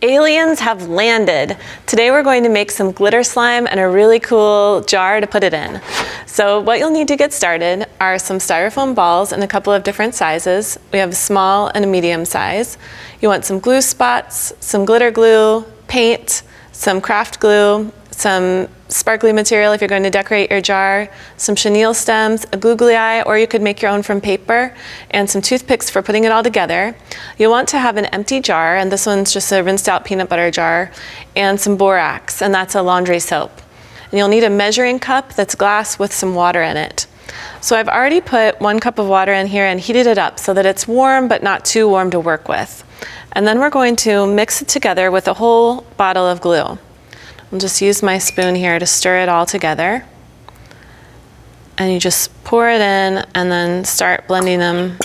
aliens have landed. Today we're going to make some glitter slime and a really cool jar to put it in. So what you'll need to get started are some styrofoam balls in a couple of different sizes. We have a small and a medium size. You want some glue spots, some glitter glue, paint, some craft glue, some sparkly material if you're going to decorate your jar, some chenille stems, a googly eye, or you could make your own from paper, and some toothpicks for putting it all together. You'll want to have an empty jar, and this one's just a rinsed out peanut butter jar, and some borax, and that's a laundry soap. And you'll need a measuring cup that's glass with some water in it. So I've already put 1 cup of water in here and heated it up so that it's warm but not too warm to work with. And then we're going to mix it together with a whole bottle of glue. I'll just use my spoon here to stir it all together. And you just pour it in and then start blending them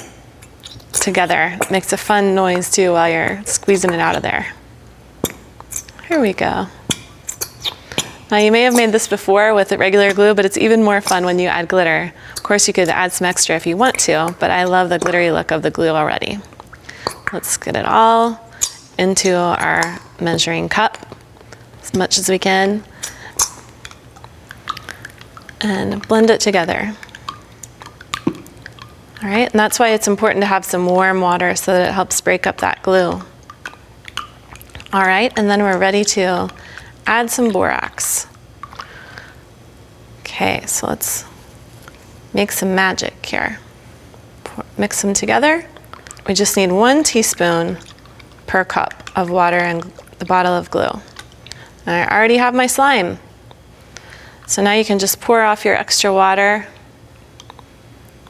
together. It makes a fun noise too while you're squeezing it out of there. Here we go. Now you may have made this before with regular glue, but it's even more fun when you add glitter. Of course you could add some extra if you want to, but I love the glittery look of the glue already. Let's get it all into our measuring cup as much as we can and blend it together. All right, and that's why it's important to have some warm water so that it helps break up that glue. All right, and then we're ready to add some borax. Okay, so let's make some magic here. Mix them together. We just need 1 teaspoon per cup of water and the bottle of glue. And I already have my slime. So now you can just pour off your extra water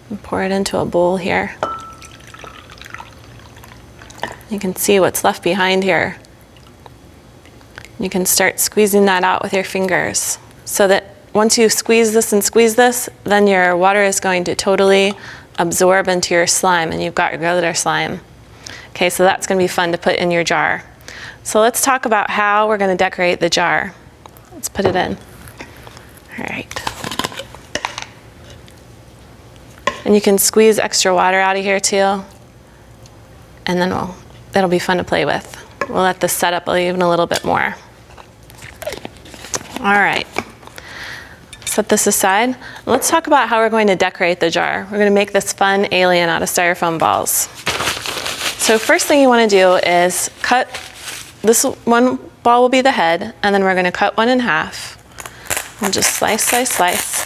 and pour it into a bowl here. You can see what's left behind here. You can start squeezing that out with your fingers so that once you squeeze this and squeeze this, then your water is going to totally absorb into your slime and you've got your glitter slime. Okay, so that's going to be fun to put in your jar. So let's talk about how we're going to decorate the jar. Let's put it in. All right. And you can squeeze extra water out of here too. And then it'll be fun to play with. We'll let this set up even a little bit more. All right. Set this aside. Let's talk about how we're going to decorate the jar. We're going to make this fun alien out of styrofoam balls. So first thing you want to do is cut this one ball will be the head, and then we're going to cut one in half. And just slice, slice, slice.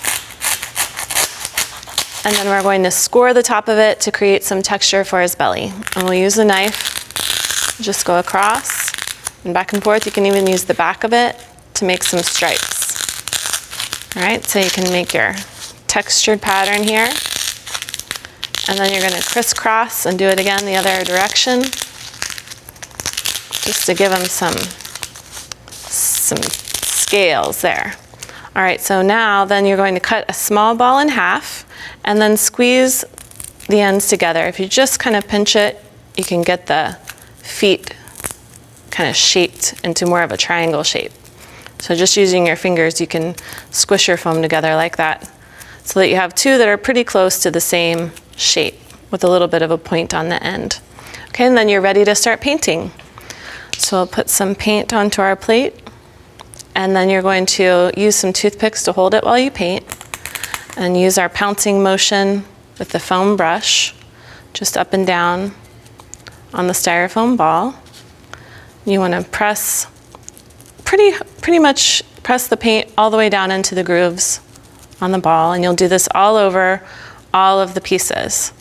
And then we're going to score the top of it to create some texture for his belly. And we'll use a knife, just go across and back and forth. You can even use the back of it to make some stripes. All right, so you can make your textured pattern here. And then you're going to crisscross and do it again the other direction, just to give them some scales there. All right, so now then you're going to cut a small ball in half and then squeeze the ends together. If you just kind of pinch it, you can get the feet kind of shaped into more of a triangle shape. So just using your fingers, you can squish your foam together like that so that you have 2 that are pretty close to the same shape with a little bit of a point on the end. Okay, and then you're ready to start painting. So I'll put some paint onto our plate, and then you're going to use some toothpicks to hold it while you paint, and use our pouncing motion with the foam brush, just up and down on the styrofoam ball. You want to press, pretty much press the paint all the way down into the grooves on the ball, and you'll do this all over all of the pieces.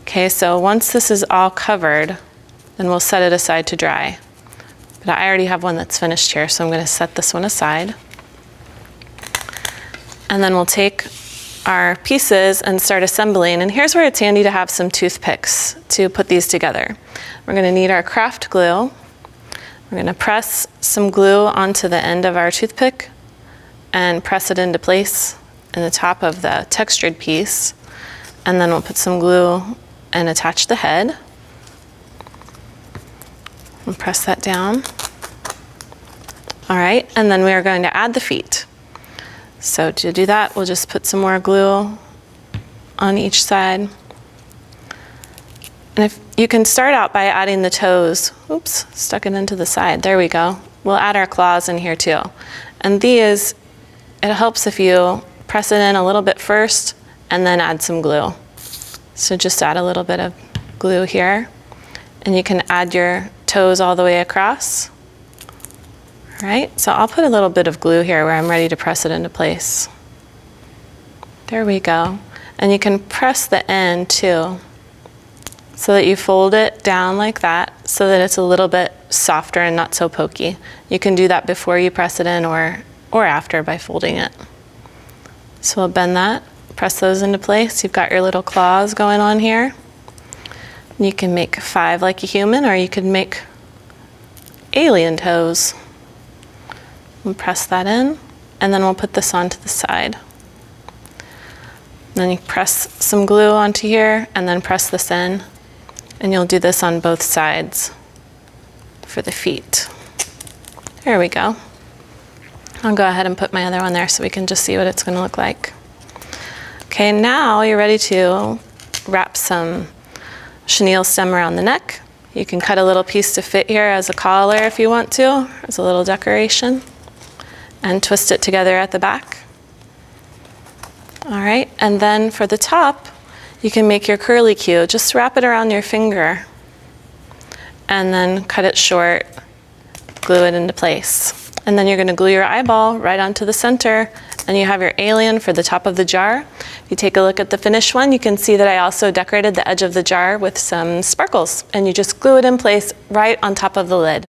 Okay, so once this is all covered, then we'll set it aside to dry. But I already have one that's finished here, so I'm going to set this one aside. And then we'll take our pieces and start assembling. And here's where it's handy to have some toothpicks to put these together. We're going to need our craft glue. We're going to press some glue onto the end of our toothpick and press it into place in the top of the textured piece. And then we'll put some glue and attach the head. And press that down. All right, and then we are going to add the feet. So to do that, we'll just put some more glue on each side. And if you can start out by adding the toes. Oops, stuck it into the side. There we go. We'll add our claws in here too. And these, it helps if you press it in a little bit first and then add some glue. So just add a little bit of glue here. And you can add your toes all the way across. All right, so I'll put a little bit of glue here where I'm ready to press it into place. There we go. And you can press the end too, so that you fold it down like that, so that it's a little bit softer and not so pokey. You can do that before you press it in or after by folding it. So we'll bend that, press those into place. You've got your little claws going on here. You can make 5 like a human, or you could make alien toes. We'll press that in, and then we'll put this onto the side. Then you press some glue onto here, and then press this in. And you'll do this on both sides for the feet. There we go. I'll go ahead and put my other one there so we can just see what it's going to look like. Okay, now you're ready to wrap some chenille stem around the neck. You can cut a little piece to fit here as a collar if you want to, as a little decoration, and twist it together at the back. All right, and then for the top, you can make your curlicue. Just wrap it around your finger and then cut it short, glue it into place. And then you're going to glue your eyeball right onto the center, and you have your alien for the top of the jar. If you take a look at the finished one, you can see that I also decorated the edge of the jar with some sparkles, and you just glue it in place right on top of the lid.